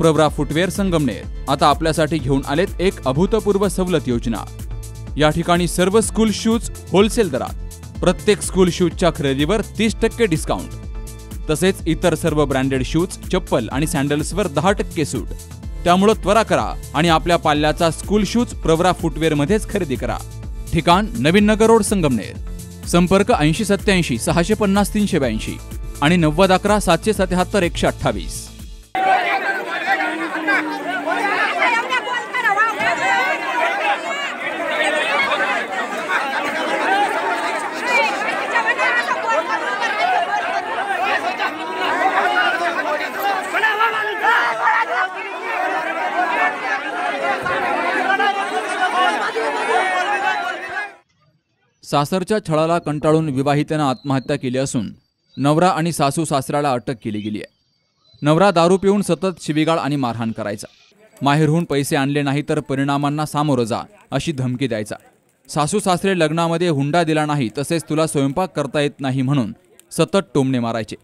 Pravara footwear Sangamner आता आपल्यासाठी घेऊन आलेत एक अभूतपूर्व सवलत योजना। या ठिकाणी सर्व स्कूल शूज होलसेल दरात, प्रत्येक स्कूल शूजच्या खरेदीवर 30% डिस्काउंट, तसेच इतर सर्व ब्रँडेड शूज, चप्पल आणि सॅन्डल्सवर 10% सूट। त्यामुळे त्वरा करा आणि आपल्या पाल्याचा स्कूल शूज प्रवरा फुटवेअर मध्येच खरेदी करा। ठिकाण नवीन नगर रोड संगमनेर। संपर्क 8087 650 382 आणि 9011 777 128। सासरच्या छळाला कंटाळून विवाहितेने आत्महत्या केली असून नवरा आणि सासू सासऱ्याला अटक केली गेली आहे। नवरा दारू पिऊन सतत शिवीगाळ आणि मारहाण करायचा, माहेरहून पैसे आणले नाही तर परिणामांना सामोरं जा अशी धमकी द्यायचा। सासू सासरे लग्नामध्ये हुंडा दिला नाही तसेच तुला स्वयंपाक करता येत नाही म्हणून सतत टोमणे मारायचे।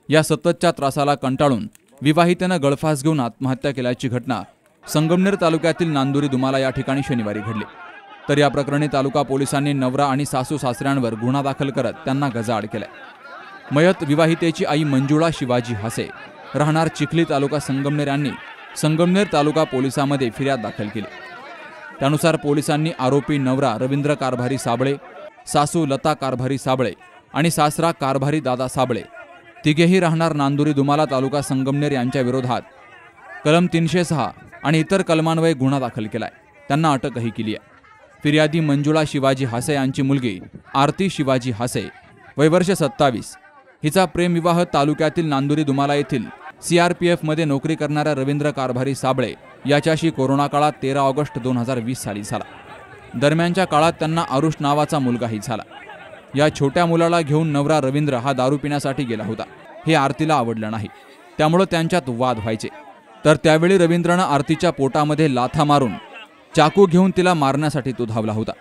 या सततच्या त्रासाला कंटाळून विवाहितेने गळफास घेऊन आत्महत्या केल्याची घटना संगमनेर तालुक्यातील नांदुरी दुमाला या ठिकाणी शनिवारी घडली। तर या प्रकरणी तालुका पोलिसांनी नवरा आणि सासू सासऱ्यांवर गुन्हा दाखल करत त्यांना गजाआड केलाय। मयत विवाहितेची आई मंजुळा शिवाजी हासे राहणार चिखली तालुका संगमनेर यांनी संगमनेर तालुका पोलिसांमध्ये फिर्याद दाखल केली। त्यानुसार पोलिसांनी आरोपी नवरा रवींद्र कारभारी साबळे, सासू लता कारभारी साबळे आणि सासरा कारभारी दादा साबळे तिघेही राहणार नांदुरी दुमाला तालुका संगमनेर यांच्या विरोधात कलम 306 आणि इतर कलमान्वये गुन्हा दाखल केलाय। त्यांना अटकही केली आहे। फिर्यादी मंजुळा शिवाजी हासे यांची मुलगी आरती शिवाजी हासे वय वर्ष 27, हिचा प्रेमविवाह तालुक्यातील नांदुरी दुमाला येथील CRPF मध्ये नोकरी करणाऱ्या रवींद्र कारभारी साबळे याच्याशी कोरोना काळात 13 ऑगस्ट 2020 साली झाला। दरम्यानच्या काळात त्यांना आरुष नावाचा मुलगाही झाला। या छोट्या मुलाला घेऊन नवरा रवींद्र हा दारू पिण्यासाठी गेला होता। हे आरतीला आवडलं नाही, त्यामुळे त्यांच्यात वाद व्हायचे। तर त्यावेळी रवींद्रनं आरतीच्या पोटामध्ये लाथा मारून चाकू घेऊन तिला मारण्यासाठी तो धावला होता।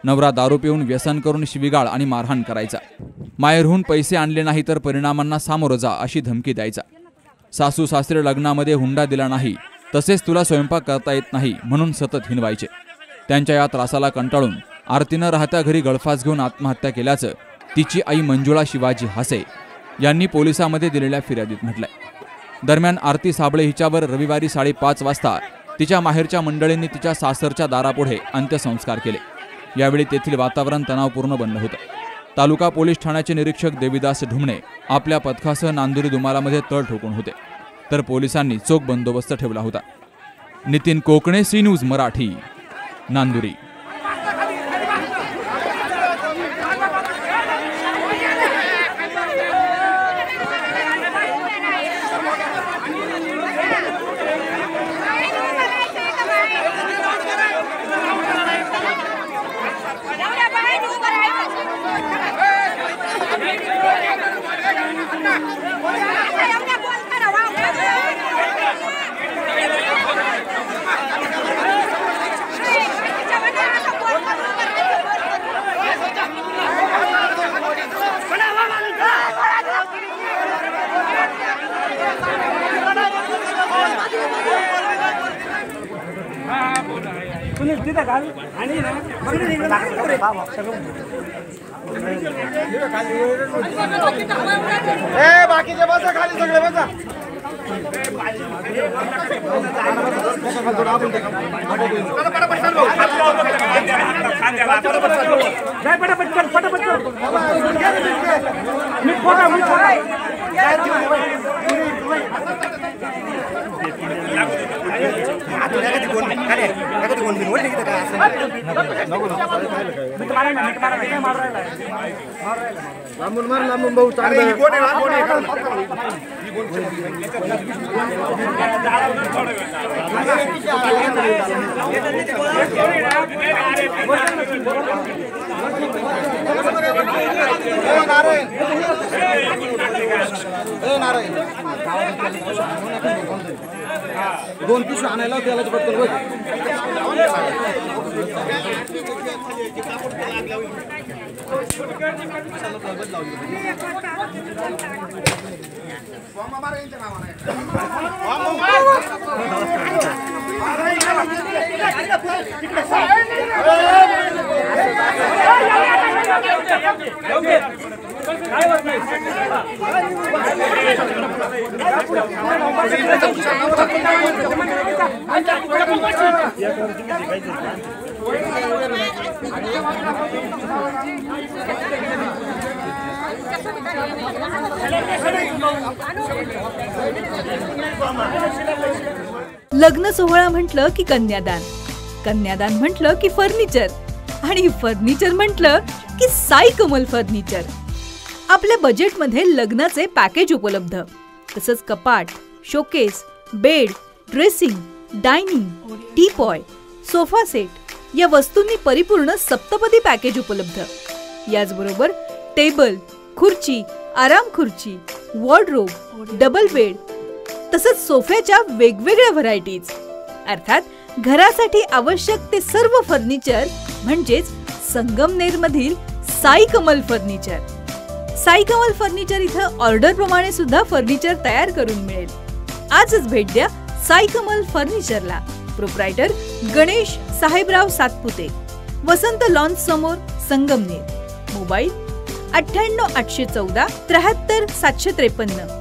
नवरा दारू पिऊन व्यसन करून शिवीगाळ आणि मारहाण करायचा, माहेरहून पैसे आणले नाही तर परिणामांना सामोरं जा अशी धमकी द्यायचा। सासू सासरे लग्नामध्ये हुंडा दिला नाही तसेच तुला स्वयंपाक करता येत नाही म्हणून सतत हिणवायचे। त्यांच्या या त्रासाला कंटाळून आरतीनं राहत्या घरी गळफास घेऊन आत्महत्या केल्याचं तिची आई मंजुळा शिवाजी हासे यांनी पोलिसांमध्ये दिलेल्या फिर्यादीत म्हटलंय। दरम्यान आरती साबळे हिच्यावर रविवारी 5:30 वाजता तिच्या माहेरच्या मंडळींनी तिच्या सासरच्या दारापुढे अंत्यसंस्कार केले। यावेळी तेथील वातावरण तणावपूर्ण बनलं होतं। तालुका पोलीस ठाण्याचे निरीक्षक देविदास ढुमणे आपल्या पथकासह नांदुरी दुमालामध्ये तळ ठोकून होते, तर पोलिसांनी चोख बंदोबस्त ठेवला होता। नितीन कोकणे, सी न्यूज मराठी, नांदुरी। बाकीचे बसा खाली सगळे बसा। लांबून भाऊ चांगलं दोन पिशवी आणायला त्याला पटकन लग्न सोहळा म्हटलं की कन्यादान, कन्यादान म्हटलं की फर्निचर आणि फर्निचर म्हटलं की साई कमल फर्निचर. आपल्या बजेटमध्ये लग्नाचे पॅकेज उपलब्ध, तसंच कपाट, showcase, bed, dressing, dining, teapoy, sofa set या वस्तूंनी परिपूर्ण सप्तपदी पॅकेज उपलब्ध. याचबरोबर टेबल, खुर्ची, आराम खुर्ची, वॉर्डरोब, डबल बेड तसंच सोफ्याच्या वेगवेगळ्या व्हरायटीज. अर्थात घरासाठी आवश्यक ते सर्व फर्निचर म्हणजेच संगमनेरमधील साई कमल फर्निचर. साई कमल फर्निचर इथं ऑर्डर प्रमाणे सुद्धा फर्निचर तयार करून मिळेल. आजच भेट द्या साई कमल फर्निचरला. प्रोप्रायटर गणेश साहेबराव सातपुते, वसंत लॉन्च समोर, संगमनेर. मोबाईल 98 814 73 753.